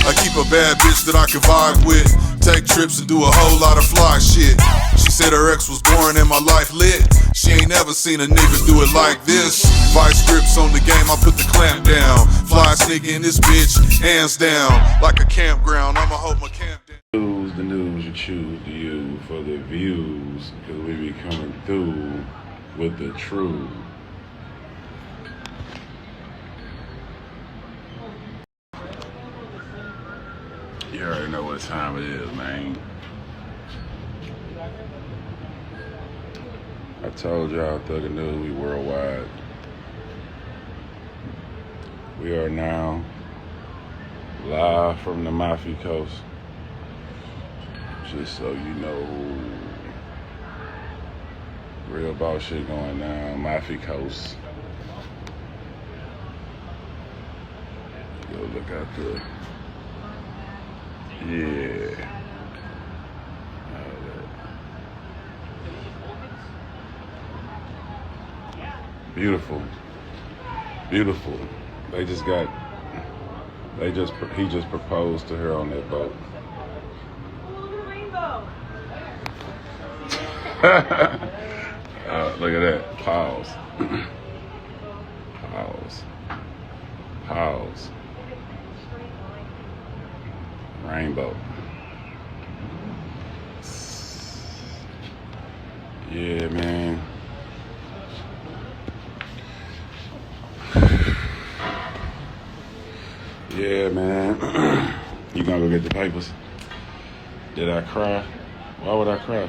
I keep a bad bitch that I can vibe with. Take trips and do a whole lot of fly shit. She said her ex was boring and my life lit. She ain't never seen a nigga do it like this. Vice grips on the game, I put the clamp down. Fly sneak in this bitch, hands down. Like a campground, I'ma hold my camp down. Choose the news you choose to use for the views, cause we be coming through with the truth. You already know what time it is, man. I told y'all Thugger News, we worldwide. We are now live from the Amalfi coast. Just so you know, real about shit going down, Amalfi coast. Go look out there. Yeah. Beautiful. Beautiful. He just proposed to her on that boat. Look at that. Pause. Pause. Pause. Rainbow. Yeah, man. Yeah, man. You gonna go get the papers? Did I cry? Why would I cry?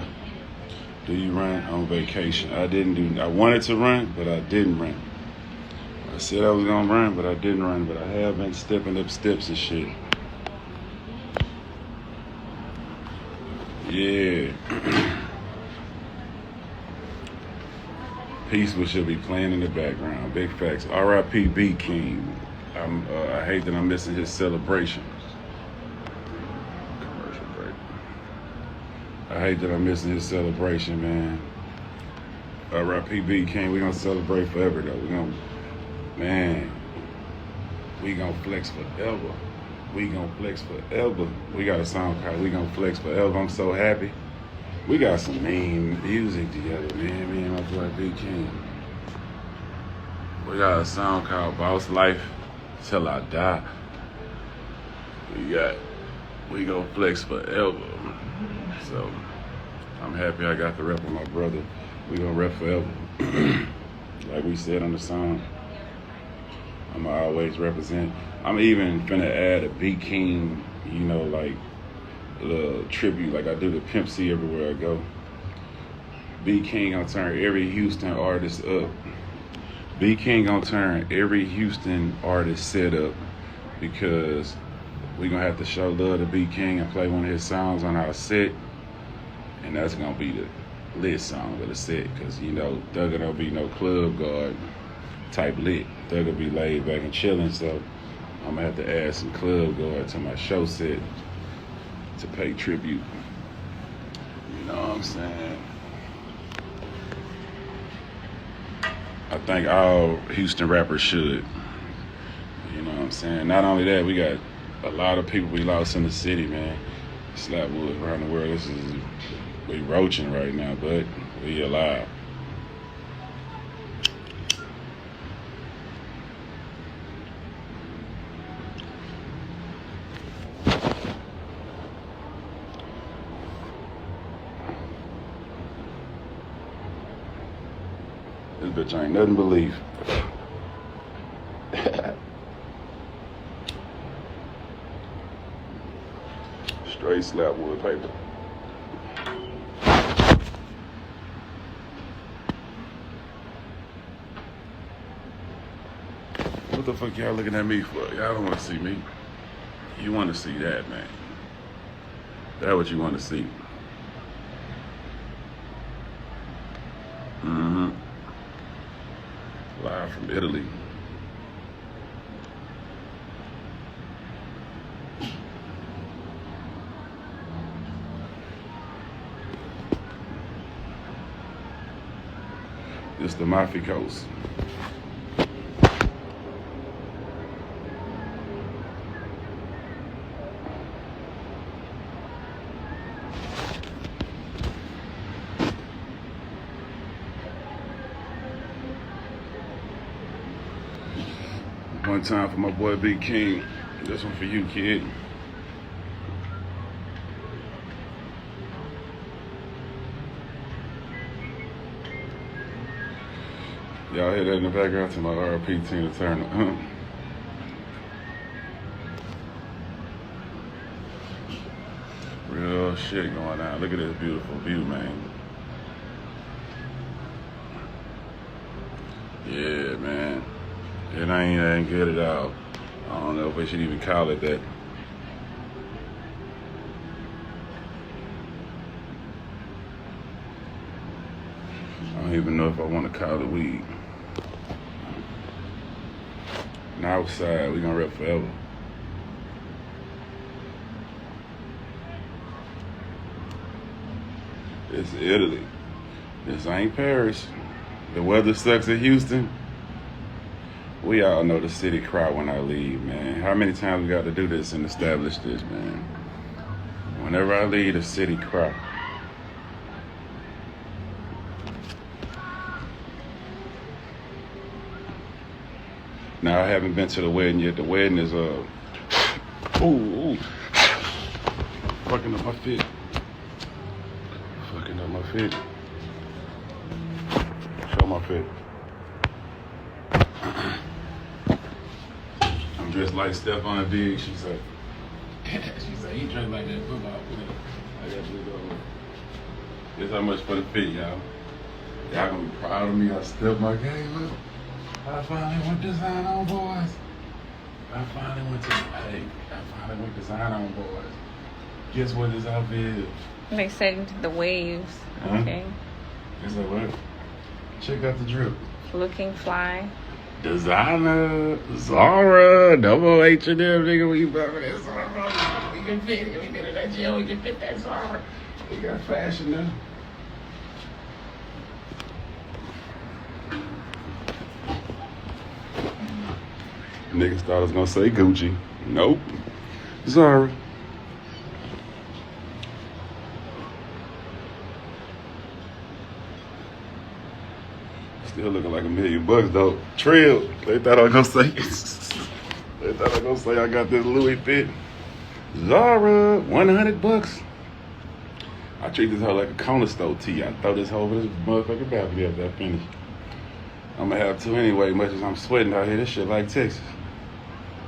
Do you run on vacation? I wanted to run, but I didn't run. I said I was gonna run, but I didn't run. But I have been stepping up steps and shit. Yeah. Peaceful should be playing in the background. Big facts. R.I.P. B King. I hate that I'm missing his celebration. Commercial break. I hate that I'm missing his celebration, man. R.I.P. B King. We gonna celebrate forever though. We gonna flex forever. We gonna flex forever. We got a song called We Gonna Flex Forever. I'm so happy. We got some mean music together, man. Me and my boy B King. We got a song called Boss Life Till I Die. We Gonna Flex Forever. So I'm happy I got the rep with my brother. We gonna rep forever. Like we said on the song. I'ma always represent. I'm even finna add a B King, like a little tribute, like I do to Pimp C everywhere I go. B King gonna turn every Houston artist up. B King gonna turn every Houston artist set up because we gonna have to show love to B King and play one of his songs on our set, and that's gonna be the lit song of the set, cause Thugger don't be no club guard type lit. Thugger be laid back and chilling, so I'm gonna have to add some club guard to my show set to pay tribute. You know what I'm saying? I think all Houston rappers should. You know what I'm saying? Not only that, we got a lot of people we lost in the city, man. Slapwood around the world. We roaching right now, but we alive. This bitch ain't nothing but leaf. Straight slapwood paper. What the fuck y'all looking at me for? Y'all don't want to see me. You want to see that, man. That's what you want to see. Live from Italy. It's the Amalfi coast. One time for my boy Big King. This one for you, kid. Y'all hear that in the background to my RP Tina Turner. Real shit going on. Look at this beautiful view, man. Yeah, man. And I ain't get it out. I don't know if we should even call it that. I don't even know if I want to call it weed. And outside, we gonna rep forever. It's Italy. This ain't Paris. The weather sucks in Houston. We all know the city cry when I leave, man. How many times we got to do this and establish this, man? Whenever I leave, the city cry. Now, I haven't been to the wedding yet. The wedding is, ooh. Fucking up my fit. Fucking up my fit. Show my fit. I'm dressed like Stephon Diggs. She said, he dressed like that football player. I got this over. Guess how much for the fit, y'all? Y'all gonna be proud of me. I stepped my game up. I finally went design on, boys. I finally went design on, boys. Guess what this outfit is? They said into the waves. Huh? Okay. Guess what? Check out the drip. Looking fly. Designer, Zara, double H&M, nigga, we buy that Zara. We can fit it. We did it at jail. We can fit that Zara. We got fashion now. Niggas thought I was gonna say Gucci. Nope. Zara. Still looking like $1 million though. Trill. They thought I was gonna say. They thought I was gonna say I got this Louis fit. Zara, $100. I treat this hoe like a corner store tee. I throw this hoe over this motherfucking balcony after I finish. I'm gonna have to anyway, much as I'm sweating out here. This shit like Texas.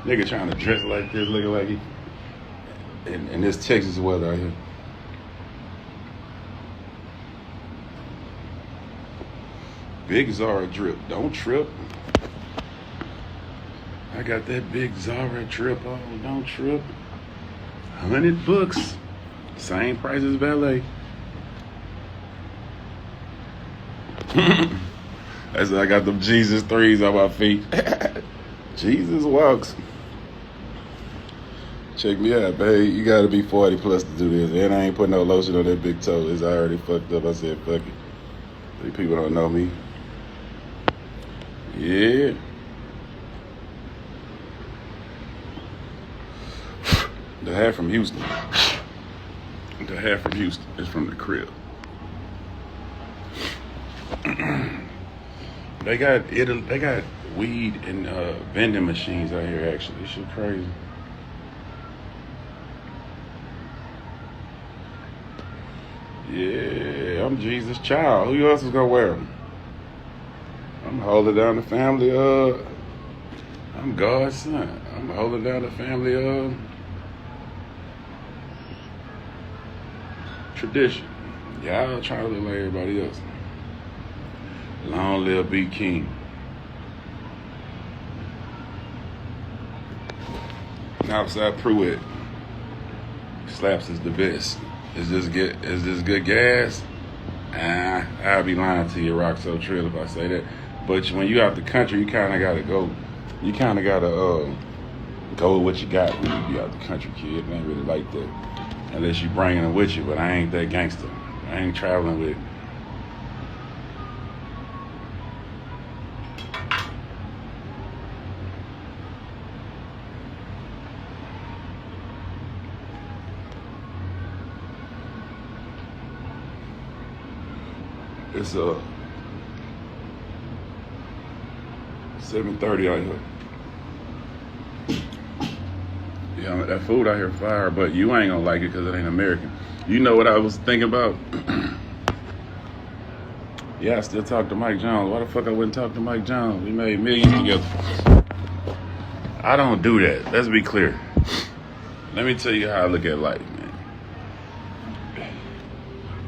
Nigga trying to dress like this, looking like he in this Texas weather out here. Big Zara drip, don't trip. I got that big Zara drip on, don't trip. $100, same price as valet. That's I got them Jesus 3s on my feet. Jesus walks. Check me out, babe. You gotta be 40 plus to do this. And I ain't putting no lotion on that big toe. It's already fucked up. I said, fuck it. These people don't know me. Yeah. The hat from Houston. The hat from Houston is from the crib. They got weed and vending machines out here actually. This shit crazy. Yeah, I'm Jesus' child. Who else is gonna wear them? I'm holding down the family. I'm God's son. I'm holding down the family. Tradition. Y'all trying to look like everybody else. Long live Big King. Outside Pruitt. Slaps is the best. Is this good gas? I'll be lying to you, Rock So Trill, if I say that. But when you out the country, you kind of gotta go. You kind of gotta go with what you got when you be out the country, kid. It ain't really like that, unless you bringing them with you. But I ain't that gangster. I ain't traveling with. It's 7:30 out here. Yeah, that food out here fire, but you ain't gonna like it because it ain't American. You know what I was thinking about? Yeah, I still talk to Mike Jones. Why the fuck I wouldn't talk to Mike Jones? We made millions together. I don't do that. Let's be clear. Let me tell you how I look at life, man.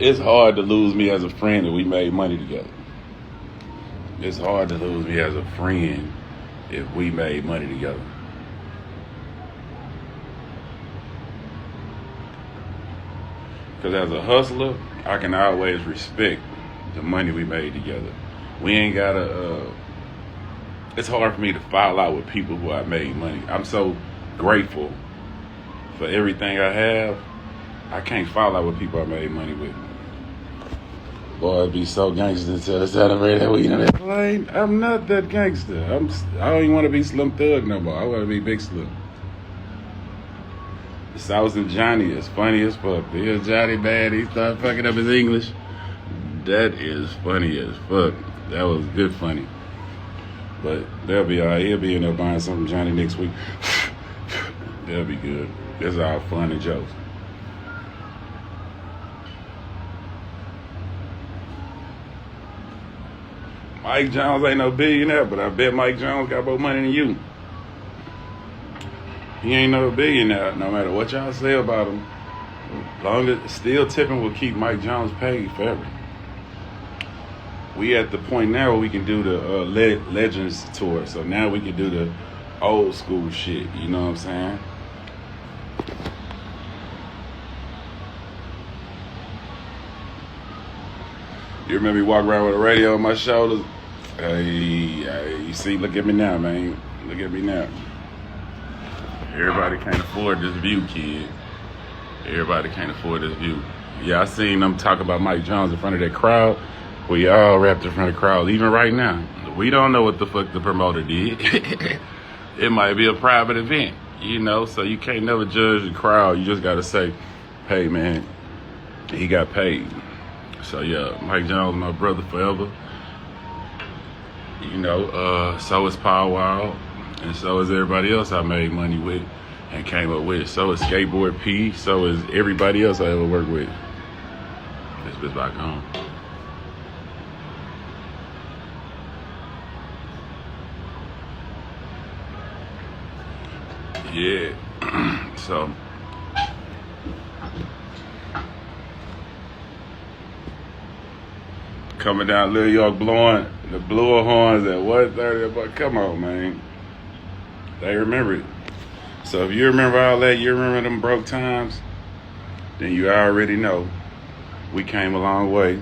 It's hard to lose me as a friend if we made money together. It's hard to lose me as a friend if we made money together. Because as a hustler, I can always respect the money we made together. We ain't gotta, it's hard for me to fall out with people who I made money. I'm so grateful for everything I have. I can't fall out with people I made money with. Boy, it'd be so gangster until it's out of that weed on that plane. I'm not that gangster. I don't even want to be Slim Thug no more. I want to be Big Slim. The South and Johnny is funny as fuck. Here's Johnny bad. He started fucking up his English. That is funny as fuck. That was good funny. But they'll be all right. He'll be in there buying something Johnny next week. They'll be good. It's all fun and jokes. Mike Jones ain't no billionaire, but I bet Mike Jones got more money than you. He ain't no billionaire, no matter what y'all say about him. Long as still tipping will keep Mike Jones paid forever. We at the point now where we can do the Legends tour, so now we can do the old school shit. You know what I'm saying? You remember me walking around with a radio on my shoulders? Hey, you see, look at me now, man. Look at me now. Everybody can't afford this view, kid. Everybody can't afford this view. Yeah, I seen them talk about Mike Jones in front of that crowd. We all wrapped in front of the crowd, even right now. We don't know what the fuck the promoter did. It might be a private event, you know, so you can't never judge the crowd. You just gotta say, hey, man, he got paid. So yeah, Mike Jones, my brother forever. You know, so is Power Wild, and so is everybody else I made money with and came up with. So is Skateboard P, so is everybody else I ever worked with. This bitch back home. Yeah, so coming down Lil York blowing the blower horns at 1:30, but come on, man. They remember it. So if you remember all that, you remember them broke times, then you already know we came a long way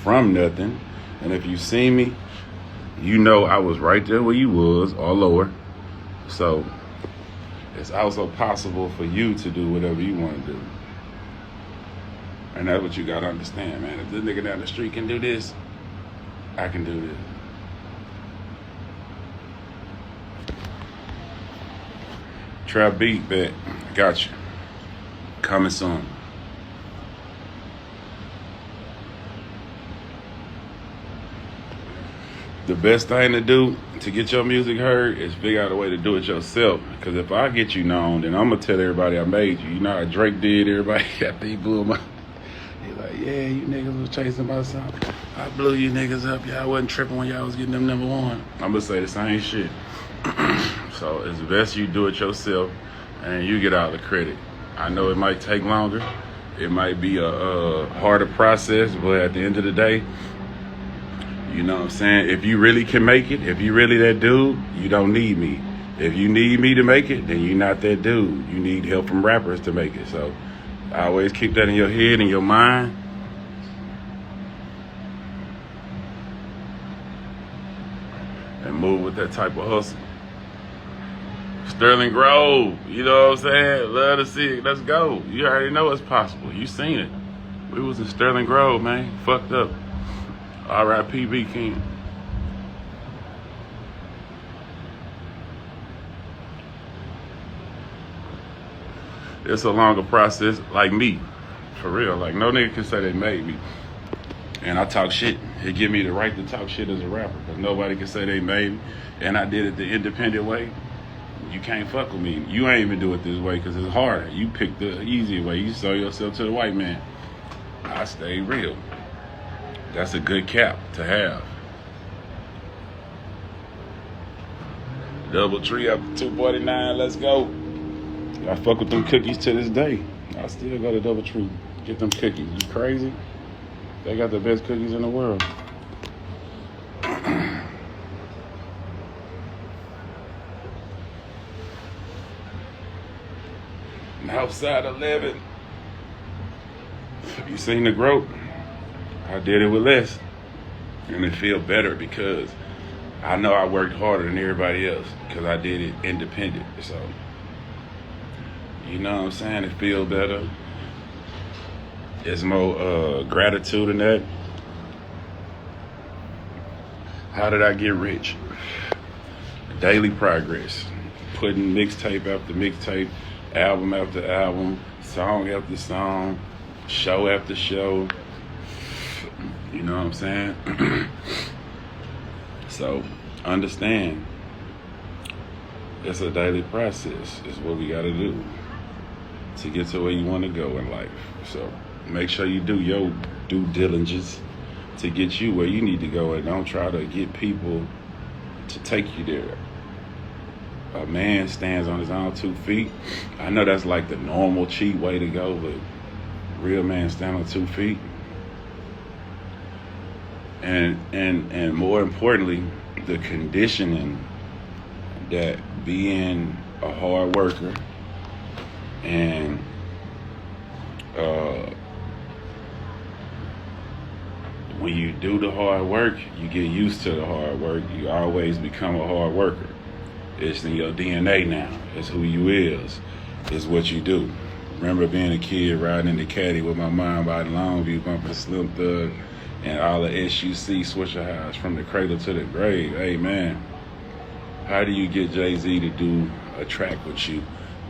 from nothing. And if you see me, you know I was right there where you was, or lower. So it's also possible for you to do whatever you want to do. And that's what you gotta understand, man. If this nigga down the street can do this, I can do this. Trap beat, bet. Got you. Coming soon. The best thing to do to get your music heard is figure out a way to do it yourself. Because if I get you known, then I'm going to tell everybody I made you. You know how Drake did everybody after he blew him up? He's like, yeah, you niggas was chasing my song. I blew you niggas up. Y'all wasn't tripping when y'all was getting them number one. I'm going to say the same shit. So it's best you do it yourself and you get all the credit. I know it might take longer. It might be a harder process, but at the end of the day, you know what I'm saying? If you really can make it, if you really that dude, you don't need me. If you need me to make it, then you're not that dude. You need help from rappers to make it. So I always keep that in your head and your mind. And move with that type of hustle. Sterling Grove, you know what I'm saying? Love to see it. Let's go. You already know it's possible. You seen it. We was in Sterling Grove, man. Fucked up. R.I.P. B. King. It's a longer process, like me, for real. Like, no nigga can say they made me. And I talk shit. It give me the right to talk shit as a rapper, because nobody can say they made me. And I did it the independent way. You can't fuck with me. You ain't even do it this way because it's harder. You picked the easy way. You sold yourself to the white man. I stay real. That's a good cap to have. Double tree up to 249. Let's go. I fuck with them cookies to this day. I still go to Double Tree. Get them cookies. You crazy? They got the best cookies in the world. Outside 11. You seen the growth? I did it with less. And it feel better because I know I worked harder than everybody else because I did it independent. So, you know what I'm saying? It feel better. There's more gratitude in that. How did I get rich? Daily progress. Putting mixtape after mixtape, album after album, song after song, show after show. You know what I'm saying? So, understand, it's a daily process. It's what we got to do to get to where you want to go in life. So, make sure you do your due diligence to get you where you need to go, and don't try to get people to take you there. A man stands on his own 2 feet. I know that's like the normal cheap way to go, but real man stand on 2 feet. And more importantly, the conditioning that being a hard worker and when you do the hard work, you get used to the hard work. You always become a hard worker. It's in your DNA now. It's who you is. It's what you do. Remember being a kid riding in the caddy with my mom by the Longview, bumping Slim Thug and all the SUC Swisher House from the cradle to the grave. Hey man, how do you get Jay-Z to do a track with you?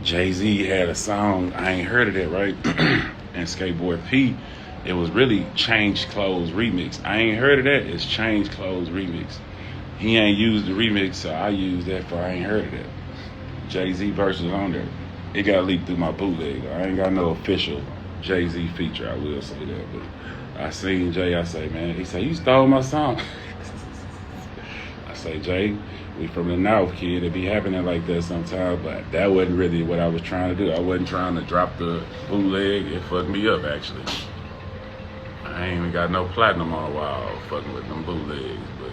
Jay-Z had a song, I ain't heard of that, right? And Skateboard P, it was really Change Clothes remix. I ain't heard of that. It's Change Clothes remix. He ain't used the remix, so I used that for I ain't heard of that. Jay-Z verse was on there. It got leaked through my bootleg. I ain't got no official Jay-Z feature, I will say that. But I seen Jay, I say, man, he say, you stole my song. I say, Jay, we from the North, kid. It be happening like that sometimes, but that wasn't really what I was trying to do. I wasn't trying to drop the bootleg. It fucked me up, actually. I ain't even got no platinum on a wall fucking with them bootlegs, but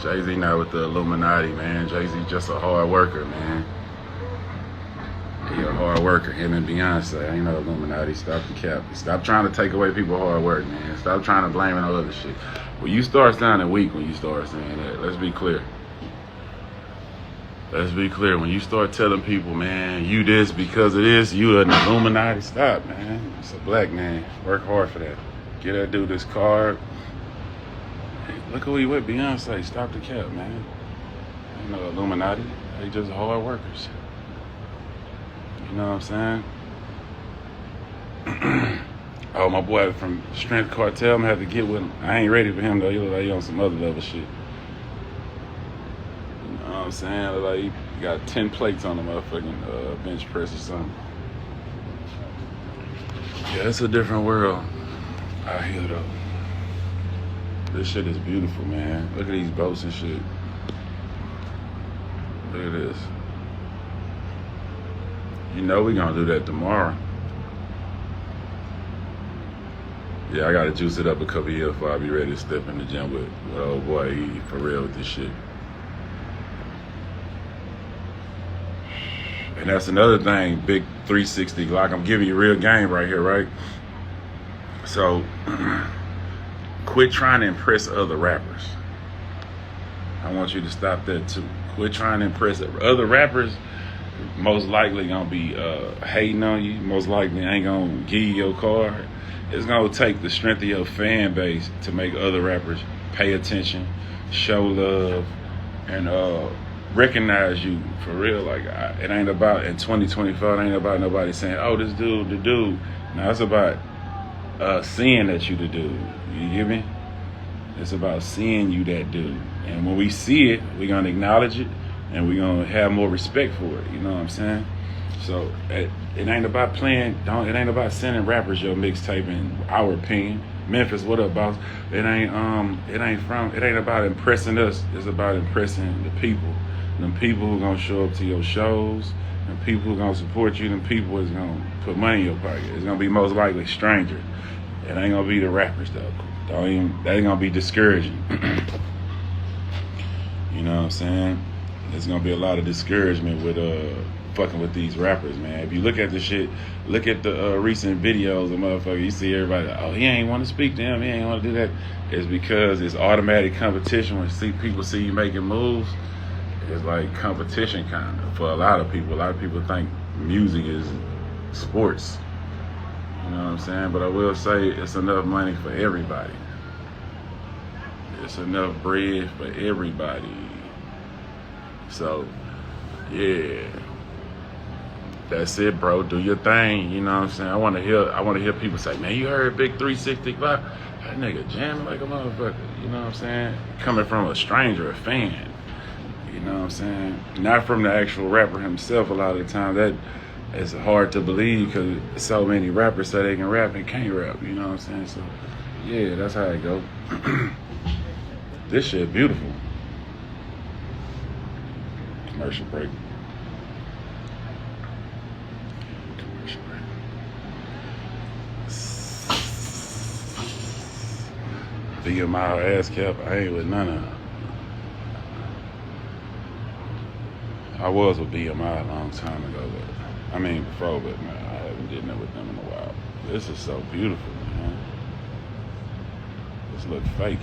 Jay-Z not with the Illuminati, man. Jay-Z just a hard worker, man. He a hard worker, him and Beyonce. Ain't no Illuminati. Stop the cap. Stop trying to take away people's hard work, man. Stop trying to blame it on other shit. When you start sounding weak when you start saying that, let's be clear. Let's be clear. When you start telling people, man, you this because of this, you an Illuminati, stop, man. It's a black man. Work hard for that. Get that dude this card. Hey, look who he with, Beyonce. Stop the cap, man. Ain't no Illuminati. They just hard workers. You know what I'm saying? Oh, my boy from Strength Cartel, I'm gonna have to get with him. I ain't ready for him, though. He look like he on some other level shit. You know what I'm saying? Look like he got 10 plates on the motherfucking bench press or something. Yeah, it's a different world out here, though. This shit is beautiful, man. Look at these boats and shit. Look at this. You know we gonna do that tomorrow. Yeah, I gotta juice it up a couple years before I be ready to step in the gym with old boy. He for real with this shit. And that's another thing, big 360 Glock. I'm giving you real game right here, right? So, quit trying to impress other rappers. I want you to stop that too. Quit trying to impress other rappers. Most likely gonna be hating on you. Most likely ain't gonna give you your card. It's gonna take the strength of your fan base to make other rappers pay attention, show love, and recognize you for real. Like it ain't about in 2024. It ain't about nobody saying, "Oh, this dude, the dude." Now it's about seeing that you the dude. You get me? It's about seeing you that dude. And when we see it, we're going to acknowledge it, and we're going to have more respect for it. You know what I'm saying? So it ain't about playing. It ain't about sending rappers your mixtape. In our opinion, Memphis, what up, boss? It ain't about impressing us. It's about impressing the people. Them people who gonna show up to your shows, and people who gonna support you. Them people is gonna put money in your pocket. It's gonna be most likely strangers. It ain't gonna be the rappers though. That ain't gonna be discouraging. You know what I'm saying? There's gonna be a lot of discouragement with fucking with these rappers, man. If you look at the shit, look at the recent videos of motherfuckers, you see everybody, oh, he ain't want to speak to him, he ain't want to do that. It's because it's automatic competition. When people see you making moves, it's like competition kind of for a lot of people. A lot of people think music is sports. You know what I'm saying? But I will say it's enough money for everybody. It's enough bread for everybody. So, yeah. That's it, bro. Do your thing. You know what I'm saying? I want to hear people say, man, you heard Big 365? That nigga jamming like a motherfucker. You know what I'm saying? Coming from a stranger, a fan. You know what I'm saying? Not from the actual rapper himself. A lot of the time, that is hard to believe because so many rappers say they can rap and can't rap. You know what I'm saying? So, yeah, that's how it go. This shit beautiful. Commercial break. BMI ass cap, I ain't with none of them. I was with BMI a long time ago, before, but man, I haven't did that with them in a while. This is so beautiful, man. This look fake.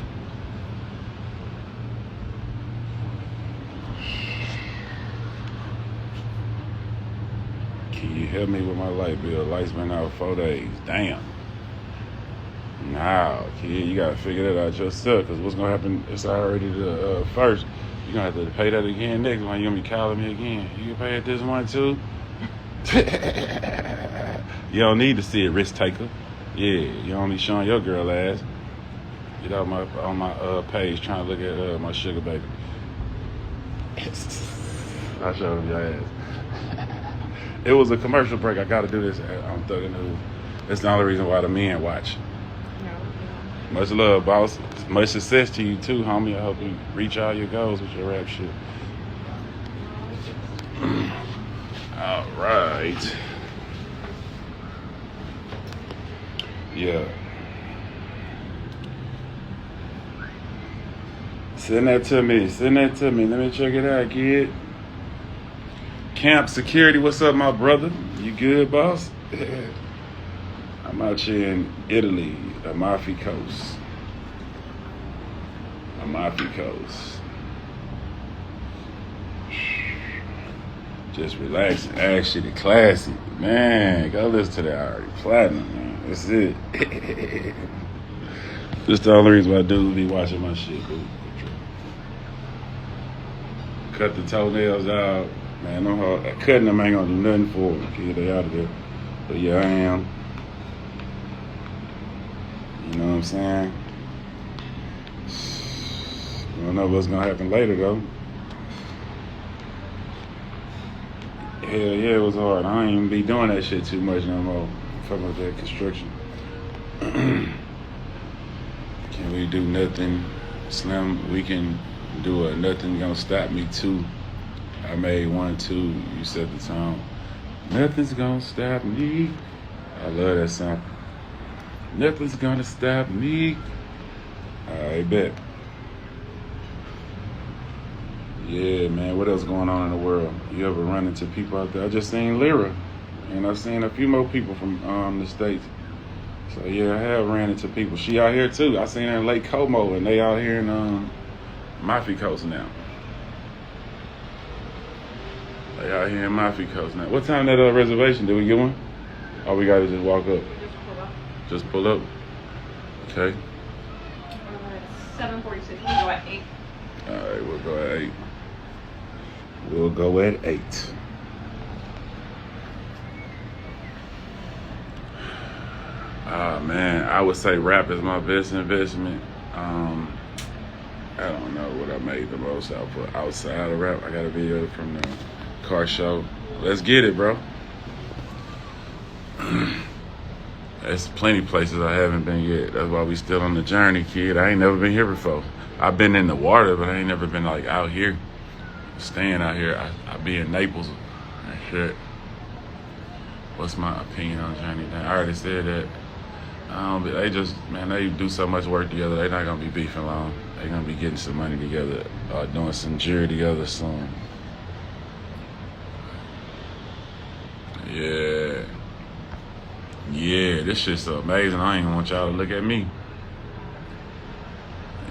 Can you help me with my light bill? Light's been out 4 days. Damn. Nah, kid, you gotta figure that out yourself. Cause what's gonna happen? It's already the first. You gonna have to pay that again next one. You gonna be calling me again. You can pay it this one too. You don't need to see it, risk taker. Yeah, you only showing your girl ass. Get out on my page trying to look at my sugar baby. I showed him your ass. It was a commercial break. I gotta do this. I'm thugging news. That's the only reason why the men watch. Much love, boss. Much success to you too, homie. I hope you reach all your goals with your rap shit. All right. Yeah. Send that to me. Let me check it out, kid. Camp Security, what's up, my brother? You good, boss? I'm out here in Italy, Amalfi Coast. Just relaxing, actually classy. Man, go listen to that already. Platinum, man. That's it. This the only reason why dudes be watching my shit, dude. Cut the toenails out. Man, cutting them ain't gonna do nothing for them, kid. They out of there. But yeah, I am. You know what I'm saying? I don't know what's gonna happen later though. Hell yeah, it was hard. I don't even be doing that shit too much no more. Fucking with that construction. Can we do nothing? Slim, we can do a nothing gonna stop me too. I made 1, 2, you set the tone. Nothing's gonna stop me. I love that song. Nothing's gonna stop me. I bet. Yeah, man, what else going on in the world? You ever run into people out there? I just seen Lyra, and I've seen a few more people from the States. So yeah, I have ran into people. She out here too. I seen her in Lake Como, and they out here in Amalfi Coast now. They out here in Amalfi Coast now. What time that reservation? Did we get one? Or we gotta just walk up? Just pull up. Okay. 7:46. We'll go at 8. All right, we'll go at 8. We'll go at 8. Man, I would say rap is my best investment. I don't know what I made the most out for outside of rap. I got a video from the car show. Let's get it, bro. There's plenty places I haven't been yet. That's why we still on the journey, kid. I ain't never been here before. I've been in the water, but I ain't never been like out here. Staying out here. I be in Naples and shit. What's my opinion on Journey? I already said that. They just, man, they do so much work together. They're not gonna be beefing long. They're gonna be getting some money together, doing some jury together soon. Yeah. Yeah, this shit's so amazing. I ain't even want y'all to look at me.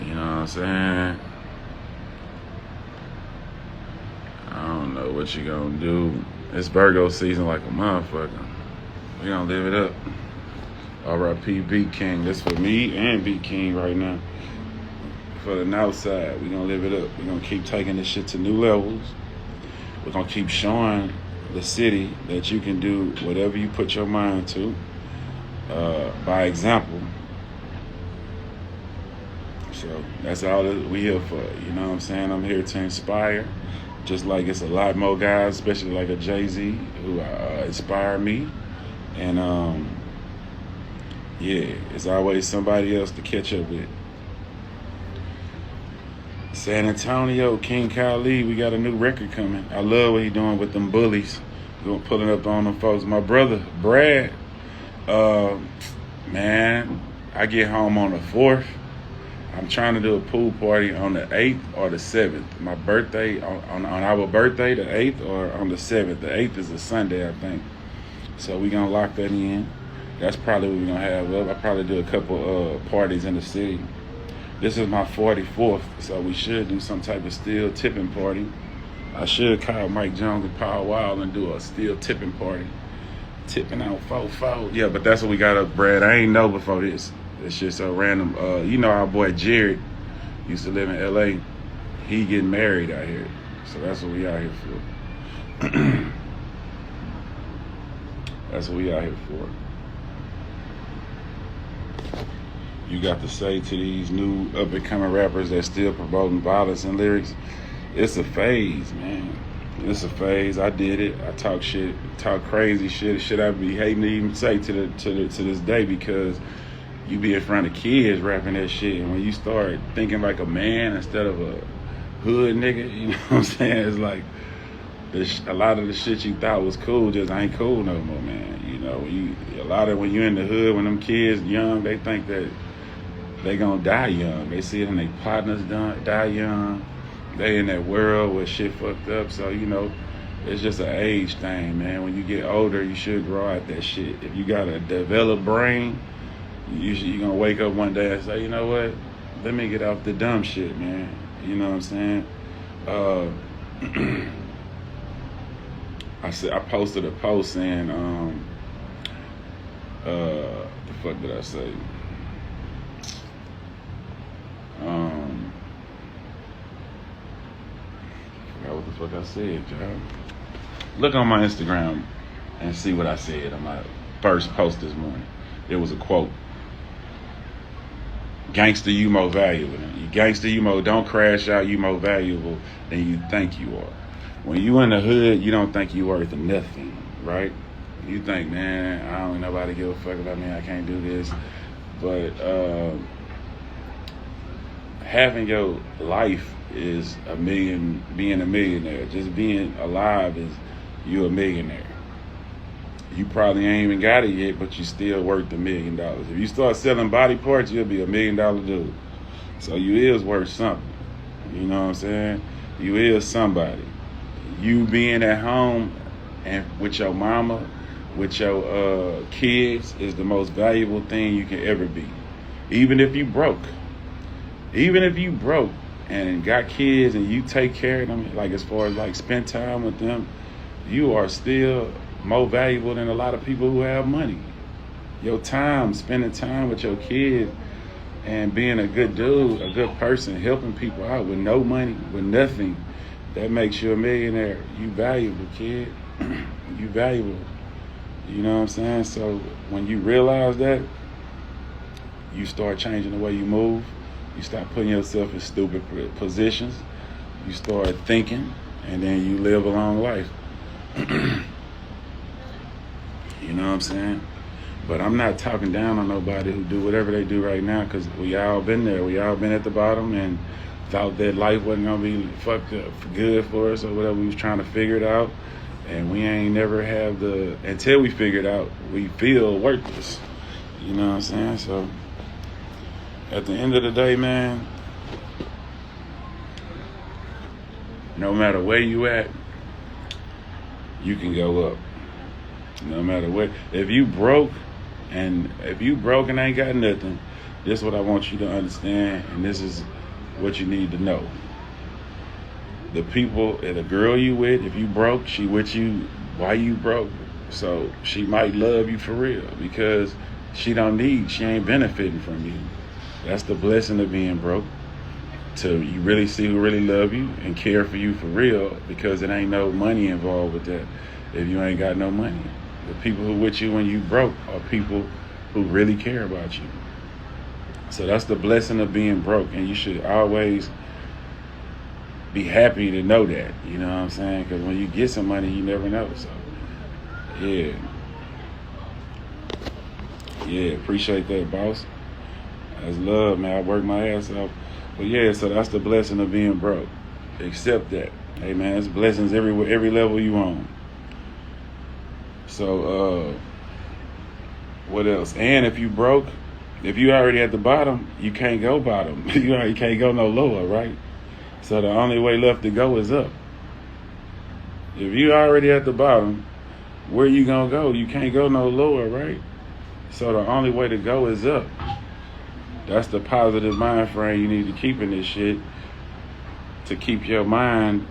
You know what I'm saying? I don't know what you gonna do. It's Virgo season like a motherfucker. We gonna live it up. R.I.P. Beat King. This for me and Beat King right now. For the North Side, we gonna live it up. We gonna keep taking this shit to new levels. We're gonna keep showing the city that you can do whatever you put your mind to. By example. So that's all that we here for. You know what I'm saying? I'm here to inspire. Just like it's a lot more guys, especially like a Jay-Z, who inspire me. And yeah, it's always somebody else to catch up with. San Antonio, King Khalid, we got a new record coming. I love what he doing with them bullies. Going pulling up on them folks. My brother, Brad, man, I get home on the 4th. I'm trying to do a pool party on the 8th or the 7th. My birthday, on our birthday, the 8th, or on the 7th. The 8th is a Sunday, I think. So we going to lock that in. That's probably what we're going to have up. I'll probably do a couple parties in the city. This is my 44th, so we should do some type of steel tipping party. I should call Mike Jones and Paul Wild and do a steel tipping party. Tipping out 4-4. Yeah, but that's what we got up, Brad. I ain't know before this. It's just so random. You know our boy Jared used to live in L.A. He getting married out here. So that's what we out here for. That's what we out here for. You got to say to these new up-and-coming rappers that still promoting violence and lyrics, it's a phase, man. It's a phase. I did it. I talk shit, talk crazy shit. Shit I be hating to even say to this day, because you be in front of kids rapping that shit, and when you start thinking like a man instead of a hood nigga, you know what I'm saying? It's like a lot of the shit you thought was cool just ain't cool no more, man. You know, when you in the hood, when them kids young, they think that they gonna die young. They see it in their partners die young. They in that world where shit fucked up. So, you know, it's just an age thing, man. When you get older, you should grow out that shit. If you got a developed brain, you're gonna wake up one day and say, you know what? Let me get off the dumb shit, man. You know what I'm saying? I posted a post saying, the fuck did I say? Forgot what the fuck I said, y'all. Look on my Instagram and see what I said on my first post this morning. It was a quote. Gangster, you more valuable. You gangster, you more, don't crash out, you more valuable than you think you are. When you in the hood, you don't think you worth nothing, right? You think, man, I don't nobody give a fuck about me, I can't do this. But having your life is being a millionaire. Just being alive is you a millionaire. You probably ain't even got it yet, but you still worth $1 million. If you start selling body parts, you'll be $1 million dude. So you is worth something. You know what I'm saying? You is somebody. You being at home and with your mama, with your kids, is the most valuable thing you can ever be. Even if you broke. Even if you broke and got kids and you take care of them, like as far as like spend time with them, you are still more valuable than a lot of people who have money. Your time, spending time with your kids and being a good dude, a good person, helping people out with no money, with nothing, that makes you a millionaire. You valuable, kid. You valuable. You know what I'm saying? So when you realize that, you start changing the way you move. You stop putting yourself in stupid positions. You start thinking, and then you live a long life. You know what I'm saying? But I'm not talking down on nobody who do whatever they do right now, because we all been there. We all been at the bottom and thought that life wasn't going to be fucked up good for us or whatever. We was trying to figure it out. And we ain't never have until we figure it out, we feel worthless. You know what I'm saying? So at the end of the day, man, no matter where you at, you can go up. No matter what. If you broke and ain't got nothing, this is what I want you to understand, and this is what you need to know. The people, the girl you with, if you broke, she with you why you broke. So she might love you for real because she ain't benefiting from you. That's the blessing of being broke. To you really see who really love you and care for you for real, because it ain't no money involved with that if you ain't got no money. The people who with you when you broke are people who really care about you. So that's the blessing of being broke, and you should always be happy to know that. You know what I'm saying? Because when you get some money, you never know. So, yeah, appreciate that, boss. That's love, man. I work my ass off. But yeah, so that's the blessing of being broke. Accept that. Hey, man, there's blessings everywhere, every level you on. So, what else? And if you broke, if you already at the bottom, you can't go bottom. You can't go no lower, right? So the only way left to go is up. If you already at the bottom, where you gonna go? You can't go no lower, right? So the only way to go is up. That's the positive mind frame you need to keep in this shit, to keep your mind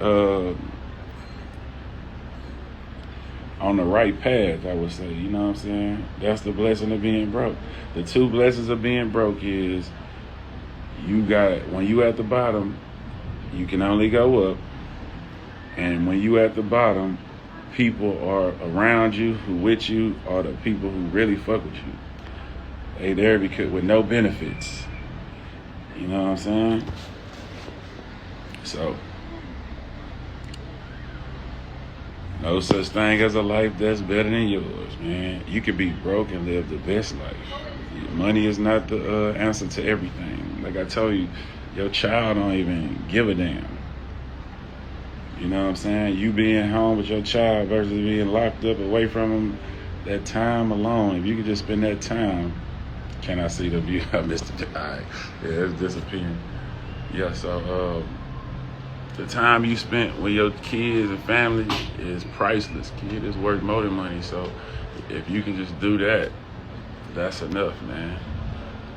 on the right path, I would say. You know what I'm saying? That's the blessing of being broke. The two blessings of being broke is when you at the bottom, you can only go up. And when you at the bottom, people are around you who with you are the people who really fuck with you. They there because with no benefits. You know what I'm saying? So, no such thing as a life that's better than yours, man. You could be broke and live the best life. Money is not the answer to everything. Like I told you, your child don't even give a damn. You know what I'm saying? You being home with your child versus being locked up away from them, that time alone, if you could just spend that time. Can I see the view? I missed it. All right. Yeah, it's disappearing. Yeah, so the time you spent with your kids and family is priceless. Kid is worth more than money. So if you can just do that, that's enough, man.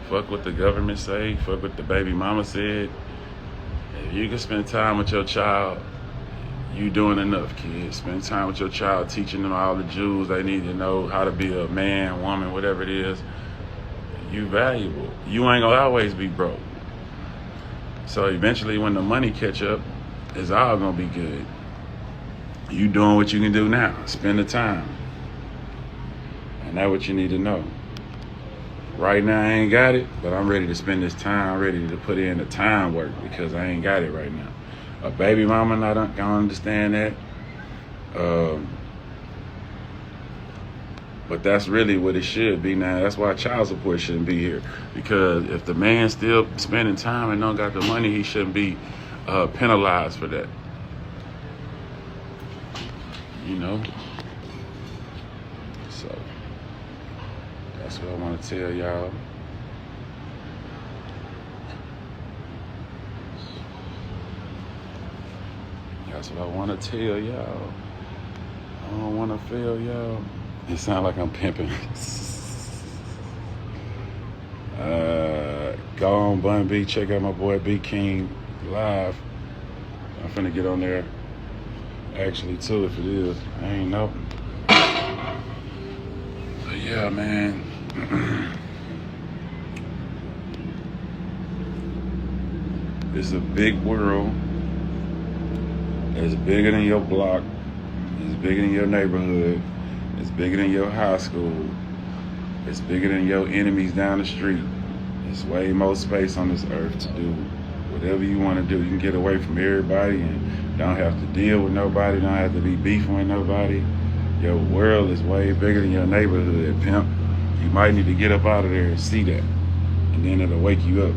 Fuck what the government say. Fuck what the baby mama said. If you can spend time with your child, you doing enough, kids. Spend time with your child, teaching them all the jewels they need to know, how to be a man, woman, whatever it is. You valuable. You ain't gonna always be broke. So eventually when the money catch up, it's all gonna be good. You doing what you can do now. Spend the time. And that's what you need to know. Right now I ain't got it, but I'm ready to spend this time. I'm ready to put in the time work because I ain't got it right now. A baby mama not gonna understand that. But that's really what it should be now. That's why child support shouldn't be here. Because if the man's still spending time and don't got the money, he shouldn't be penalized for that. You know? So, that's what I want to tell y'all. That's what I want to tell y'all. I don't want to fail y'all. It sounds like I'm pimping. Go on Bun B, check out my boy B King live. I'm finna get on there actually too if it is. I ain't know. But yeah, man. It's a big world. It's bigger than your block. It's bigger than your neighborhood. It's bigger than your high school. It's bigger than your enemies down the street. There's way more space on this earth to do whatever you want to do. You can get away from everybody and don't have to deal with nobody, don't have to be beefing with nobody. Your world is way bigger than your neighborhood, pimp. You might need to get up out of there and see that. And then it'll wake you up,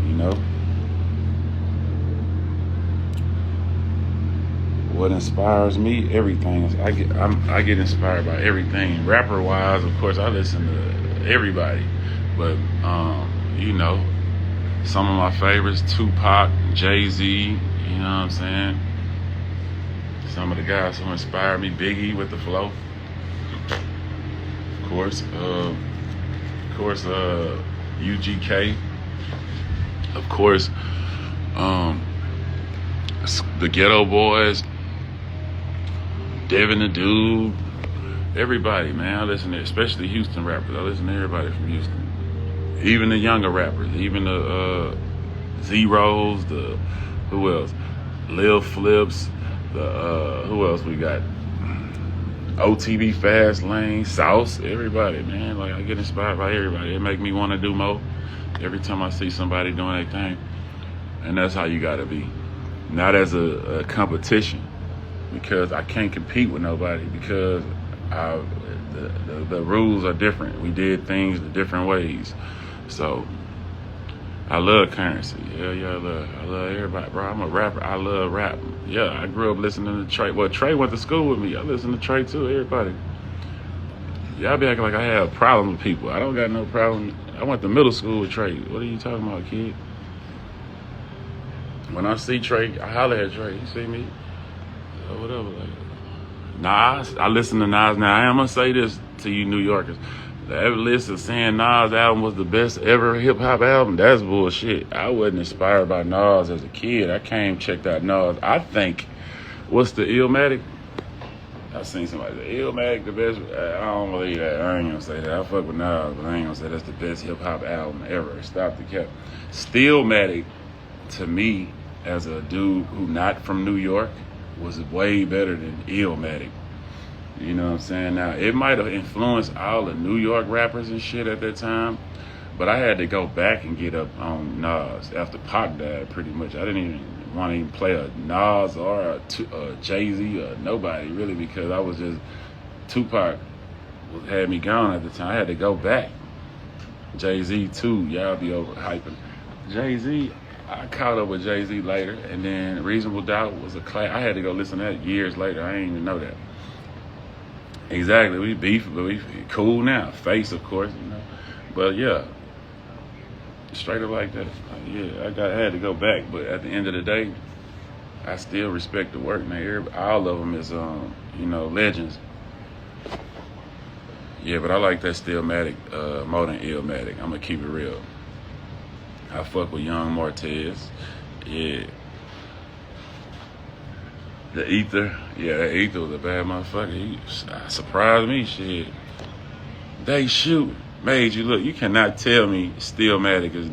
you know? What inspires me? Everything. I get inspired by everything. Rapper wise, of course, I listen to everybody. But you know, some of my favorites: Tupac, Jay-Z. You know what I'm saying? Some of the guys who inspired me: Biggie with the flow. Of course, UGK. Of course, the Ghetto Boys. Devin the Dude, everybody, man. I listen to, especially Houston rappers. I listen to everybody from Houston, even the younger rappers, even the Zeros, the who else, Lil Flips, the who else we got, OTB Fast Lane, Sauce, everybody, man. Like I get inspired by everybody. It make me want to do more every time I see somebody doing their thing, and that's how you gotta be, not as a competition. Because I can't compete with nobody because the rules are different. We did things the different ways. So I love Currency. Yeah, I love everybody, bro. I'm a rapper. I love rap. Yeah, I grew up listening to Trey. Well, Trey went to school with me. I listen to Trey too, everybody. Y'all be acting like I have problems with people. I don't got no problem. I went to middle school with Trey. What are you talking about, kid? When I see Trey, I holler at Trey. You see me? Or whatever, like Nas. I listen to Nas. Now I am gonna say this to you New Yorkers: that list of saying Nas' album was the best ever hip hop album, that's bullshit. I wasn't inspired by Nas as a kid. I came checked out Nas. I think, what's the Illmatic? I seen somebody say Illmatic the best. I don't believe that. I ain't gonna say that. I fuck with Nas, but I ain't gonna say that's the best hip hop album ever. Stop the cap. Stillmatic, to me, as a dude who not from New York, was way better than Illmatic. You know what I'm saying? Now, it might have influenced all the New York rappers and shit at that time, but I had to go back and get up on Nas after Pac died, pretty much. I didn't even want to even play a Nas or a Jay-Z or nobody, really, because I was just, Tupac had me gone at the time. I had to go back. Jay-Z, too. Y'all be overhyping. Jay-Z, I caught up with Jay-Z later, and then Reasonable Doubt was a class. I had to go listen to that years later. I didn't even know that. Exactly, we beef, but we cool now. Face, of course, you know. But yeah, straight up like that. Yeah, I had to go back, but at the end of the day, I still respect the work, man. All of them is, legends. Yeah, but I like that Stillmatic more than Illmatic. I'm gonna keep it real. I fuck with Young Martez. Yeah. The Ether. Yeah, that Ether was a bad motherfucker. He surprised me, shit. They shoot. Made you look. You cannot tell me Stillmatic is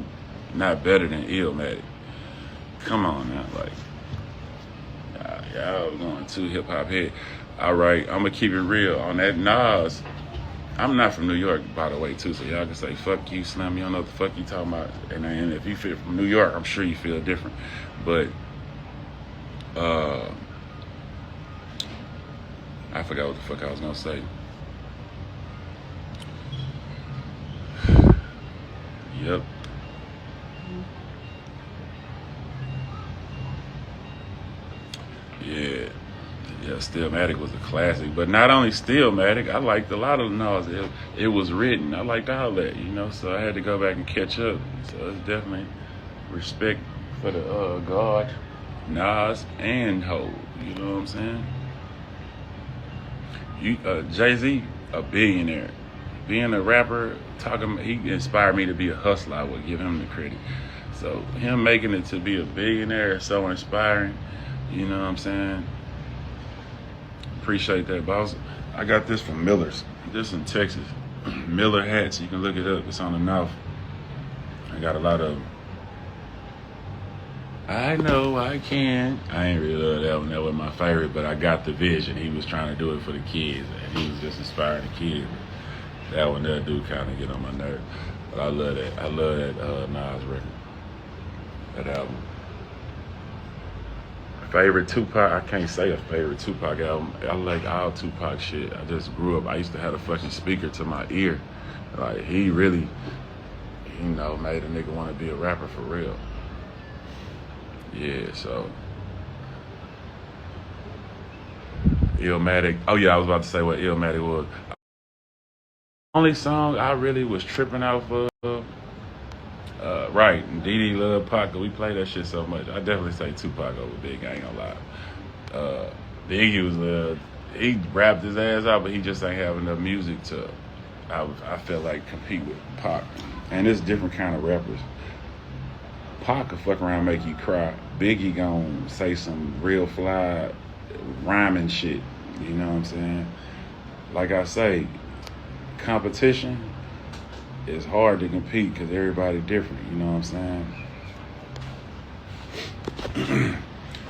not better than Illmatic. Come on now, like. Y'all going too hip-hop head. All right, I'm going to keep it real. On that Nas, I'm not from New York, by the way, too, so y'all can say, fuck you, Slim, you don't know what the fuck you talking about. And if you feel from New York, I'm sure you feel different. But, I forgot what the fuck I was going to say. Yep. Yeah. Yeah, Stillmatic was a classic. But not only Stillmatic, I liked a lot of Nas. It was written. I liked all that, you know, so I had to go back and catch up. So it's definitely respect for the God, Nas, and Hov. You know what I'm saying? Jay-Z, a billionaire. Being a rapper, he inspired me to be a hustler. I would give him the credit. So him making it to be a billionaire is so inspiring. You know what I'm saying? Appreciate that, boss. I got this from Miller's. This in Texas. Miller hats. You can look it up. It's on the mouth. I got a lot of them. I know I can. I ain't really love that one. That was my favorite, but I got the vision. He was trying to do it for the kids, and he was just inspiring the kids. That one, that dude kind of get on my nerve. But I love that. I love that Nas record. That album. Favorite Tupac? I can't say a favorite Tupac album. I like all Tupac shit. I just grew up. I used to have a fucking speaker to my ear. Like, he really, you know, made a nigga want to be a rapper for real. Yeah, so. Illmatic. Oh, yeah, I was about to say what Illmatic was. Only song I really was tripping off of. Right, Dee Dee love Pac. We play that shit so much. I definitely say Tupac over Big. I ain't gonna lie. Biggie was he rapped his ass out, but he just ain't have enough music to. I felt like compete with Pac, and it's different kind of rappers. Pac could fuck around and make you cry. Biggie gon' say some real fly rhyming shit. You know what I'm saying? Like I say, competition. It's hard to compete because everybody different, you know what I'm saying?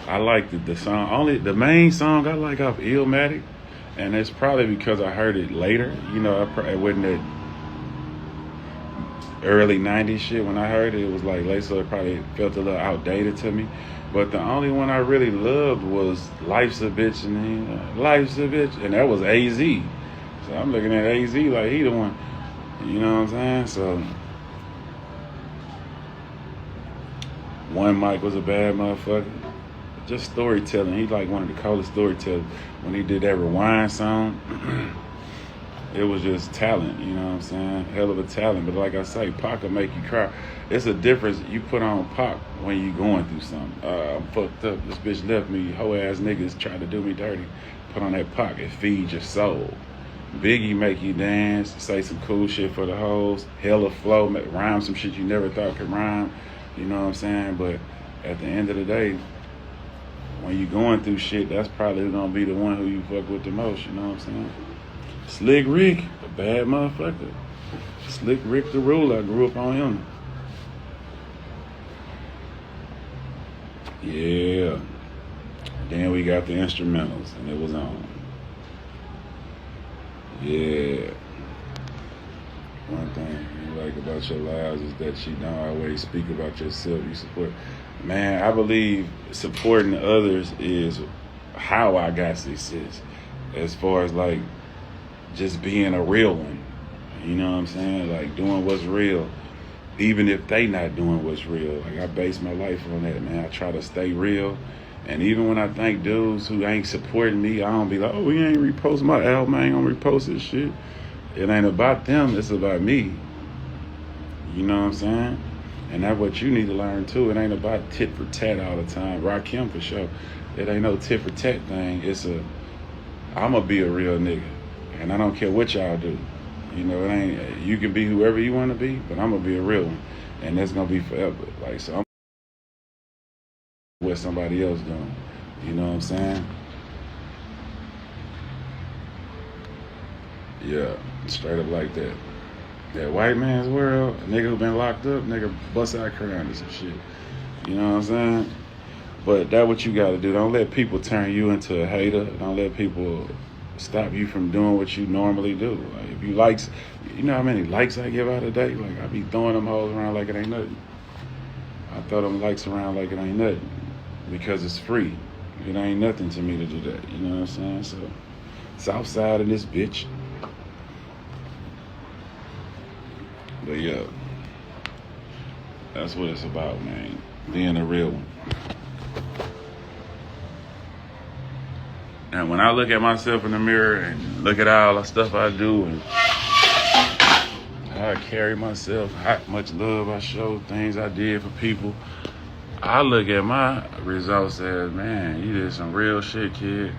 I like the song, the main song I like off Illmatic, and it's probably because I heard it later. You know, it wasn't that early 90s shit when I heard it. It was like late, so it probably felt a little outdated to me. But the only one I really loved was Life's a Bitch, and Life's a Bitch, and that was AZ. So I'm looking at AZ like he the one. You know what I'm saying? So, One Mike was a bad motherfucker. Just storytelling. He like one of the coolest storytellers. When he did that Rewind song, it was just talent. You know what I'm saying? Hell of a talent. But like I say, Pac will make you cry. It's a difference you put on Pac when you going through something. I'm fucked up. This bitch left me. Hoe ass niggas tried to do me dirty. Put on that Pac. It feeds your soul. Biggie make you dance, say some cool shit for the hoes, hella flow, rhyme some shit you never thought could rhyme, you know what I'm saying? But at the end of the day, when you going through shit, that's probably gonna be the one who you fuck with the most, you know what I'm saying? Slick Rick, a bad motherfucker. Slick Rick the Ruler, I grew up on him. Yeah. Then we got the instrumentals, and it was on. Yeah. One thing you like about your lives is that you don't always speak about yourself. You support. Man, I believe supporting others is how I got success. As far as like just being a real one. You know what I'm saying? Like doing what's real. Even if they not doing what's real. Like I base my life on that, man. I try to stay real. And even when I think dudes who ain't supporting me, I don't be like, oh, he ain't repost my album, I ain't gonna repost this shit. It ain't about them, it's about me. You know what I'm saying? And that's what you need to learn too. It ain't about tit for tat all the time. Rakim for sure. It ain't no tit for tat thing. I'ma be a real nigga. And I don't care what y'all do. You know, you can be whoever you wanna be, but I'm gonna be a real one. And that's gonna be forever. Like, so I'm what somebody else doing. You know what I'm saying? Yeah, straight up like that. That white man's world, a nigga who been locked up, nigga bust out crying and some shit. You know what I'm saying? But that's what you gotta do. Don't let people turn you into a hater. Don't let people stop you from doing what you normally do. Like if you likes, you know how many likes I give out a day? Like I be throwing them hoes around like it ain't nothing. I throw them likes around like it ain't nothing. Because it's free. It ain't nothing to me to do that. You know what I'm saying? So, south side of this bitch. But yeah, that's what it's about, man. Being a real one. And when I look at myself in the mirror and look at all the stuff I do and how I carry myself, how much love I show, things I did for people, I look at my results as, man, you did some real shit, kid.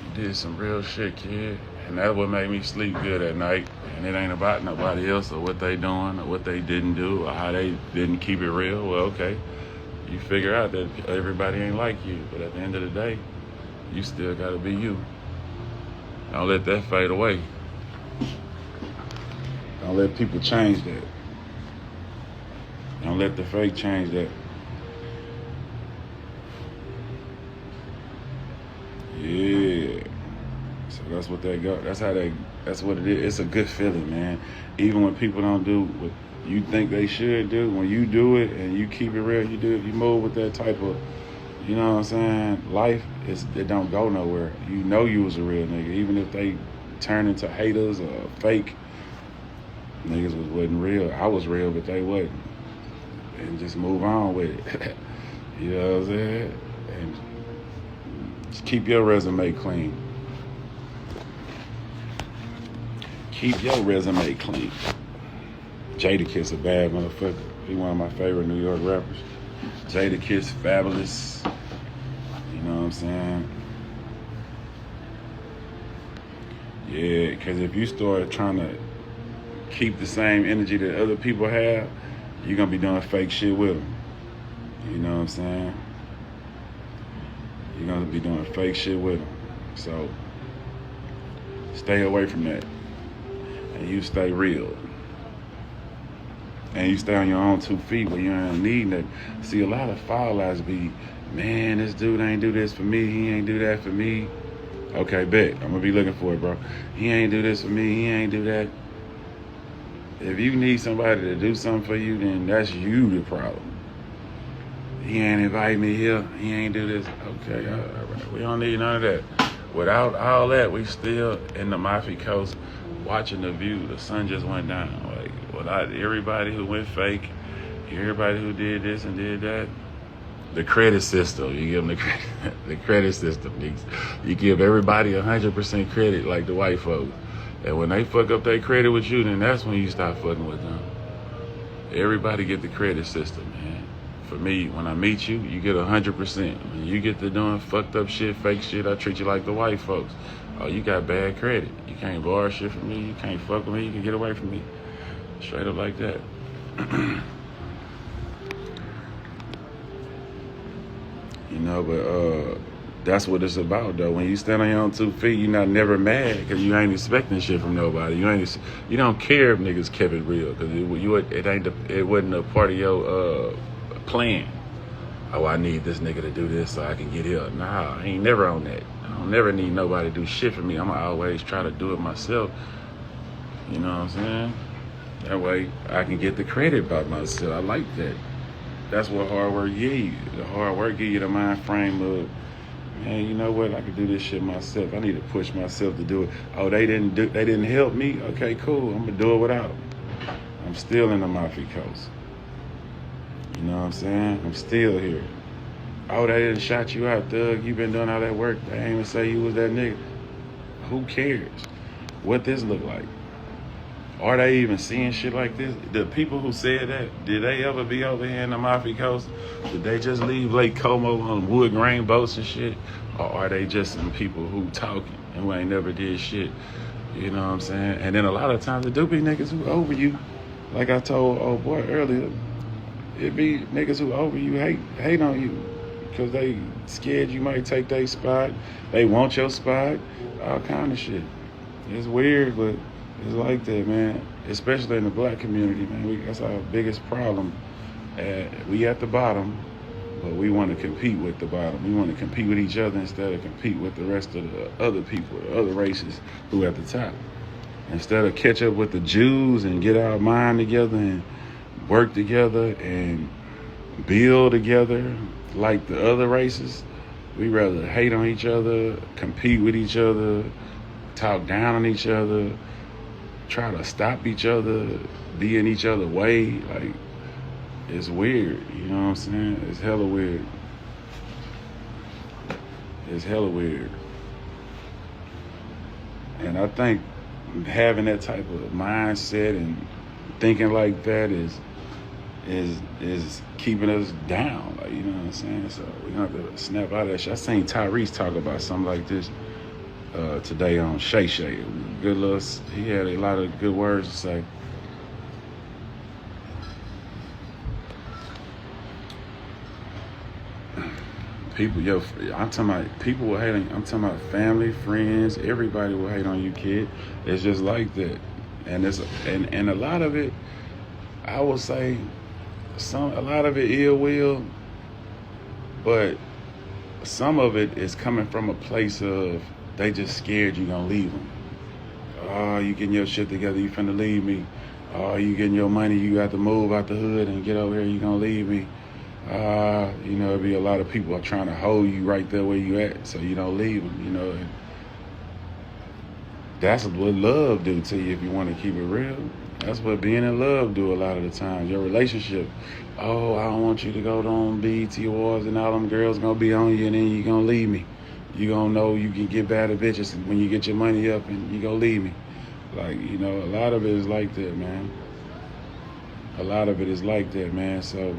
You did some real shit, kid. And that's what made me sleep good at night. And it ain't about nobody else or what they doing or what they didn't do or how they didn't keep it real. Well, okay. You figure out that everybody ain't like you. But at the end of the day, you still gotta be you. Don't let that fade away. Don't let people change that. Don't let the fake change that. Yeah. So That's what they go. That's what it is. It's a good feeling, man. Even when people don't do what you think they should do, when you do it and you keep it real, you move with that type of, you know what I'm saying? Life it don't go nowhere. You know you was a real nigga, even if they turn into haters or fake. Niggas wasn't real. I was real, but they wasn't. And just move on with it. You know what I'm saying? And just keep your resume clean. Keep your resume clean. Jadakiss a bad motherfucker. He one of my favorite New York rappers. Jadakiss, fabulous. You know what I'm saying? Yeah, because if you start trying to keep the same energy that other people have, you're going to be doing fake shit with them. You know what I'm saying? You're going to be doing fake shit with them. So, stay away from that. And you stay real. And you stay on your own 2 feet where you don't need nothing. See, a lot of foul eyes be, man, this dude ain't do this for me. He ain't do that for me. Okay, bet. I'm going to be looking for it, bro. He ain't do this for me. He ain't do that. If you need somebody to do something for you, then that's you the problem. He ain't invite me here. He ain't do this. Okay, all right. We don't need none of that. Without all that, we still in the Amalfi Coast watching the view. The sun just went down. Like, without everybody who went fake, everybody who did this and did that, the credit system, you give them the credit system. You give everybody 100% credit like the white folks. And when they fuck up their credit with you, then that's when you start fucking with them. Everybody get the credit system, man. For me, when I meet you, you get 100%. When you get to doing fucked up shit, fake shit, I treat you like the white folks. Oh, you got bad credit. You can't borrow shit from me. You can't fuck with me. You can get away from me. Straight up like that. You know, but that's what it's about, though. When you stand on your own 2 feet, you're not never mad because you ain't expecting shit from nobody. You don't care if niggas kept it real because it wasn't a part of your plan. Oh, I need this nigga to do this so I can get here. Nah, I ain't never on that. I don't never need nobody to do shit for me. I'ma always try to do it myself. You know what I'm saying? That way I can get the credit by myself. I like that. That's what hard work give you. The hard work give you the mind frame of, man, you know what? I can do this shit myself. I need to push myself to do it. Oh, they didn't help me? Okay, cool. I'm gonna do it without them. I'm still in the Amalfi Coast. You know what I'm saying? I'm still here. Oh, they didn't shot you out, thug. You been doing all that work. They ain't even say you was that nigga. Who cares what this look like? Are they even seeing shit like this? The people who said that, did they ever be over here in the Amalfi Coast? Did they just leave Lake Como on wood grain boats and shit? Or are they just some people who talking and who ain't never did shit? You know what I'm saying? And then a lot of times it do be niggas who over you. Like I told old boy earlier, it be niggas who over you hate on you because they scared you might take their spot. They want your spot, all kind of shit. It's weird, but it's like that, man. Especially in the black community, man. That's our biggest problem. We at the bottom, but we want to compete with the bottom. We want to compete with each other instead of compete with the rest of the other people, the other races who at the top. Instead of catch up with the Jews and get our mind together and work together and build together like the other races, we rather hate on each other, compete with each other, talk down on each other, try to stop each other, be in each other's way. Like, it's weird, you know what I'm saying? It's hella weird. It's hella weird. And I think having that type of mindset and thinking like that is keeping us down, like, you know what I'm saying? So we have to snap out of that shit. I seen Tyrese talk about something like this today on Shay Shay. Good little, he had a lot of good words to say. People, I'm talking about people will hate on you. I'm talking about family, friends, everybody will hate on you, kid. It's just like that. And and a lot of it, I would say, a lot of it ill will, but some of it is coming from a place of they just scared you gonna leave them. Oh, you getting your shit together, you finna leave me. Oh, you getting your money, you got to move out the hood and get over here, you gonna leave me. You know, it'd be a lot of people are trying to hold you right there where you at so you don't leave them, you know. And that's what love do to you if you want to keep it real. That's what being in love do a lot of the times. Your relationship. Oh, I don't want you to go on BET Awards and all them girls gonna be on you and then you gonna leave me. You gonna know you can get better bitches when you get your money up and you gonna leave me. Like, you know, a lot of it is like that, man. A lot of it is like that, man. So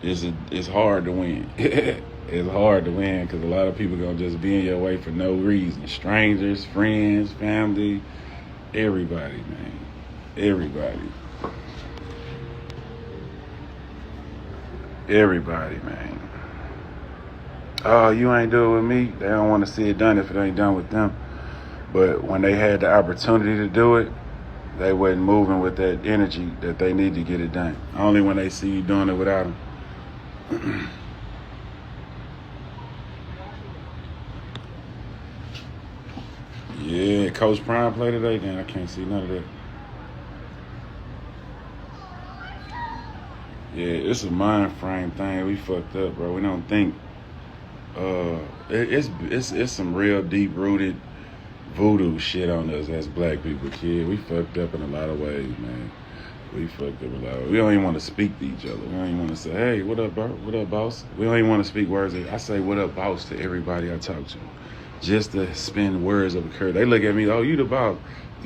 it's hard to win. It's hard to win because a lot of people gonna just be in your way for no reason. Strangers, friends, family, everybody, man. Everybody. Everybody, man. Oh, you ain't do it with me. They don't want to see it done if it ain't done with them. But when they had the opportunity to do it, they wasn't moving with that energy that they need to get it done. Only when they see you doing it without them. Yeah, Coach Prime played today, then I can't see none of that. Yeah, it's a mind frame thing. We fucked up, bro. We don't think. It's some real deep rooted voodoo shit on us as black people, kid. We fucked up in a lot of ways, man. We fucked up a lot. We don't even want to speak to each other. We don't even want to say, hey, what up, bro? What up, boss? We don't even want to speak words. I say, what up, boss, to everybody I talk to. Just to spend words of encouragement. They look at me, oh, you the boss.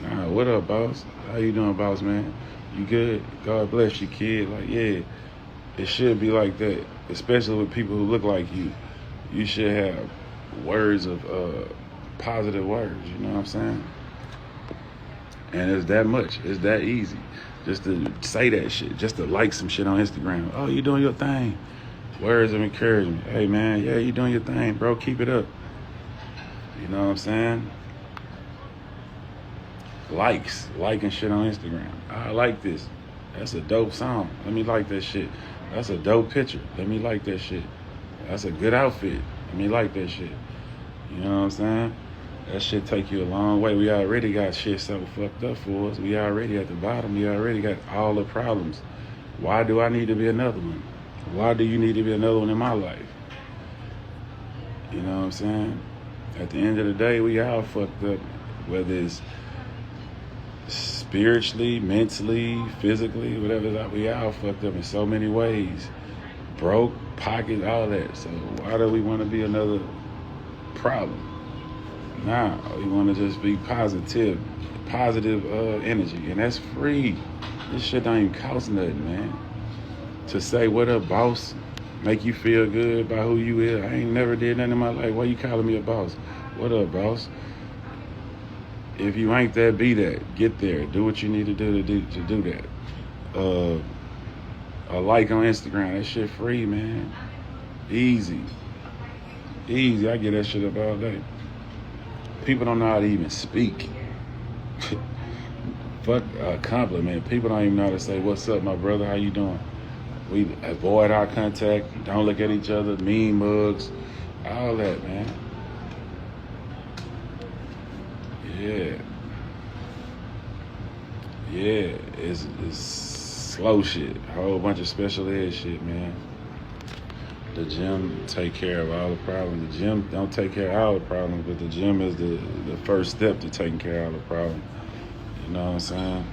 Nah, what up, boss? How you doing, boss, man? You good? God bless you, kid. Like, yeah, it should be like that, especially with people who look like you. You should have words of positive words, you know what I'm saying? And it's that much. It's that easy. Just to say that shit, just to like some shit on Instagram. Oh, you doing your thing. Words of encouragement. Hey, man, yeah, you doing your thing, bro. Keep it up. You know what I'm saying? Likes. Liking shit on Instagram. I like this. That's a dope song. Let me like that shit. That's a dope picture. Let me like that shit. That's a good outfit. Let me like that shit. You know what I'm saying? That shit take you a long way. We already got shit so fucked up for us. We already at the bottom. We already got all the problems. Why do I need to be another one? Why do you need to be another one in my life? You know what I'm saying? At the end of the day, we all fucked up. Whether it's spiritually, mentally, physically, whatever, we all fucked up in so many ways. Broke, pocket, all that. So why do we want to be another problem? Nah, we want to just be positive energy, and that's free. This shit don't even cost nothing, man. To say what up, boss, make you feel good about who you is. I ain't never did nothing in my life. Why you calling me a boss? What up, boss? If you ain't that, be that. Get there. Do what you need to do that. A like on Instagram, that shit free, man. Easy. I get that shit up all day. People don't know how to even speak. Fuck a compliment. People don't even know how to say, what's up, my brother? How you doing? We avoid eye contact. Don't look at each other. Mean mugs. All that, man. Yeah. It's slow shit. A whole bunch of special ed shit, man. The gym take care of all the problems. The gym don't take care of all the problems, but the gym is the first step to taking care of all the problems. You know what I'm saying?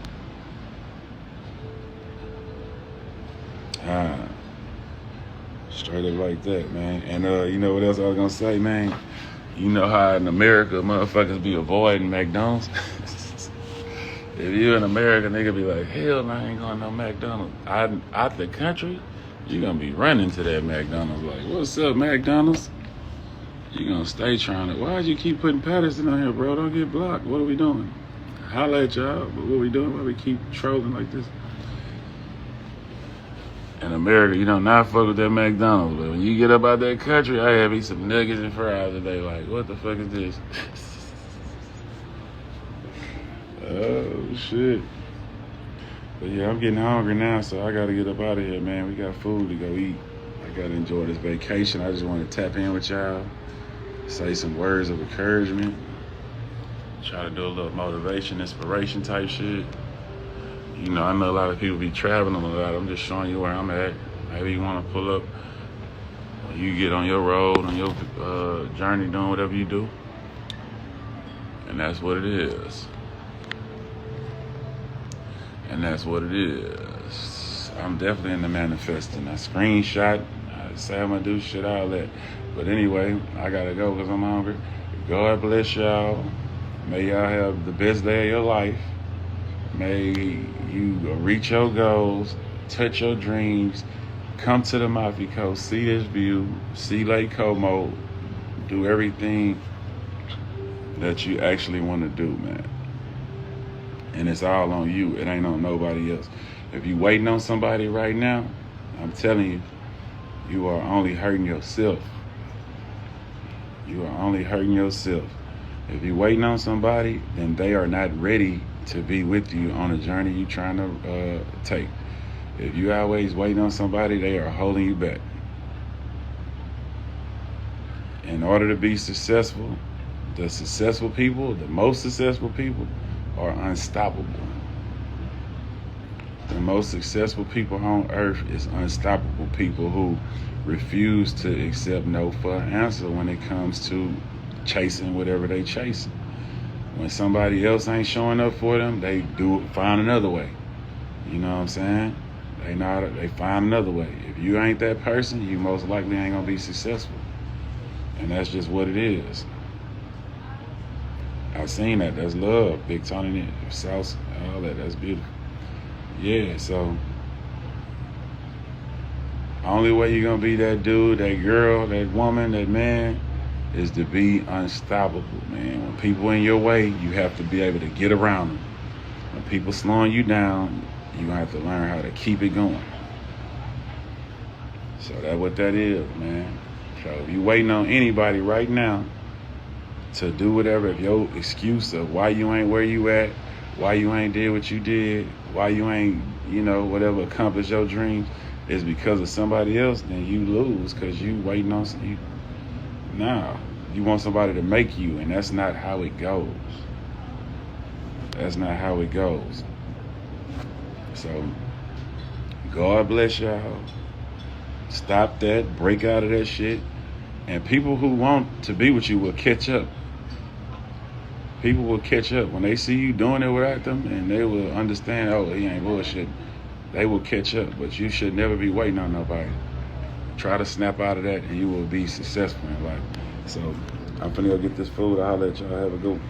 Straight up like that, man. And you know what else I was gonna say, man? You know how in America motherfuckers be avoiding McDonald's? If you in America, nigga be like, hell, I ain't going to no McDonald's. Out the country, you gonna be running to that McDonald's like, what's up, McDonald's? You gonna stay trying to, why'd you keep putting Patterson on here, bro? Don't get blocked. What are we doing? Holla at y'all, but what we doing? Why we keep trolling like this? In America, you don't not fuck with that McDonald's, but when you get up out that country, I have eat some nuggets and fries today. Like, what the fuck is this? Oh, shit. But yeah, I'm getting hungry now, so I gotta get up out of here, man. We got food to go eat. I gotta enjoy this vacation. I just want to tap in with y'all, say some words of encouragement, try to do a little motivation, inspiration type shit. You know, I know a lot of people be traveling a lot. I'm just showing you where I'm at. Maybe you want to pull up, or you get on your road, on your journey, doing whatever you do. And that's what it is. And that's what it is. I'm definitely into manifesting. I screenshot, I say I'm gonna do shit, all that. But anyway, I gotta go because I'm hungry. God bless y'all. May y'all have the best day of your life. May you reach your goals, touch your dreams, come to the Amalfi Coast, see this view, see Lake Como, do everything that you actually want to do, man. And it's all on you. It ain't on nobody else. If you waiting on somebody right now, I'm telling you, you are only hurting yourself. You are only hurting yourself. If you waiting on somebody, then they are not ready to be with you on the journey you trying to take. If you always waiting on somebody, they are holding you back. In order to be successful, the successful people, the most successful people, are unstoppable. The most successful people on earth is unstoppable people who refuse to accept no for an answer when it comes to chasing whatever they chasing. When somebody else ain't showing up for them, they find another way. You know what I'm saying? They find another way. If you ain't that person, you most likely ain't gonna be successful. And that's just what it is. I've seen that. That's love. Big Tony, South, all that. That's beautiful. Yeah, so only way you're gonna be that dude, that girl, that woman, that man is to be unstoppable, man. When people in your way, you have to be able to get around them. When people slowing you down, you're gonna have to learn how to keep it going. So that's what that is, man. So if you waiting on anybody right now to do whatever, if your excuse of why you ain't where you at, why you ain't did what you did, why you ain't, whatever, accomplish your dreams is because of somebody else, then you lose because you waiting on you. Nah, you want somebody to make you, and that's not how it goes. That's not how it goes. So, God bless y'all. Stop that, break out of that shit. And people who want to be with you will catch up. People will catch up. When they see you doing it without them, and they will understand, oh, he ain't bullshit. They will catch up, but you should never be waiting on nobody. Try to snap out of that, and you will be successful in life. So, I'm finna go get this food. I'll let y'all have a good one.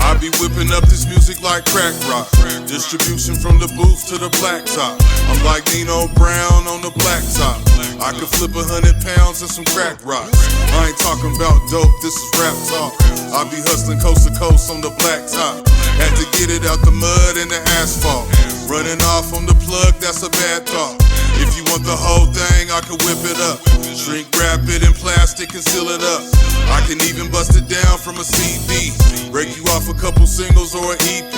I be whipping up this music like crack rock. Distribution from the booth to the blacktop. I'm like Nino Brown on the blacktop. I could flip 100 pounds and some crack rocks. I ain't talking about dope, this is rap talk. I be hustling coast to coast on the blacktop. Had to get it out the mud and the asphalt. Running off on the plug, that's a bad thought. If you want the whole thing, I can whip it up. Shrink wrap it in plastic and seal it up. I can even bust it down from a CD. Break you off a couple singles or an EP.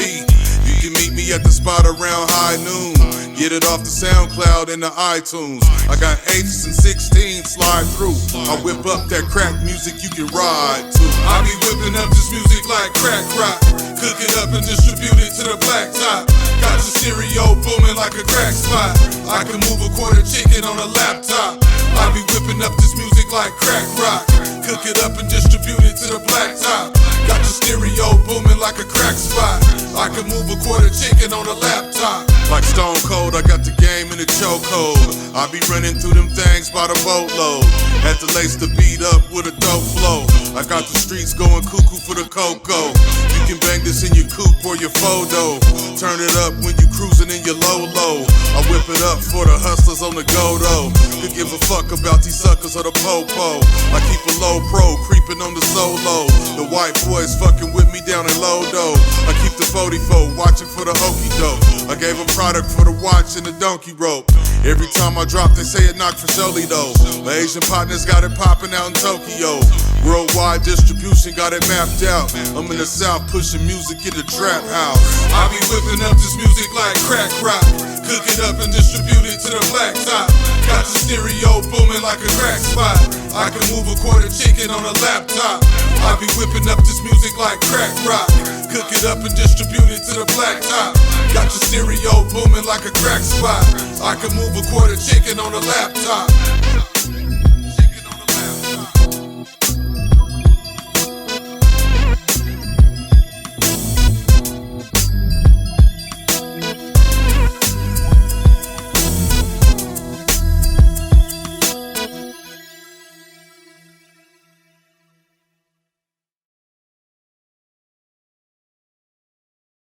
You can meet me at the spot around high noon. Get it off the SoundCloud and the iTunes. I got 8s and 16s slide through. I whip up that crack music you can ride to. I be whipping up this music like crack rock. Cook it up and distribute it to the blacktop. Got your stereo booming like a crack spot. I can move a quarter chicken on a laptop. I be whipping up this music like crack rock. Cook it up and distribute it to the blacktop. Got your stereo booming like a crack spot. I can move a quarter chicken on a laptop. Like Stone Cold, I got the game in the chokehold. I be running through them things by the boatload. Had to lace the beat up with a dope flow. I got the streets going cuckoo for the cocoa. You can bang this in your coupe or your photo. Turn it up when you cruising in your low. I whip it up for the hustlers dollars on the go though. Could give a fuck about these suckers or the po-po. I keep a low pro, creeping on the solo. The white boys fucking with me down in Lodo. I keep the 44, watching for the hokey dope. I gave a product for the watch and the donkey rope. Every time I drop, they say it knocked for surely though. My Asian partners got it popping out in Tokyo. Worldwide distribution got it mapped out. I'm in the South pushing music in the trap house. I be whipping up this music like crack rock. Cook it up and distribute it to the black top. Got the stereo booming like a crack spot. I can move a quarter chicken on a laptop. I be whipping up this music like crack rock. Cook it up and distribute it to the black top. Got your stereo booming like a crack spot. I can move a quarter chicken on a laptop.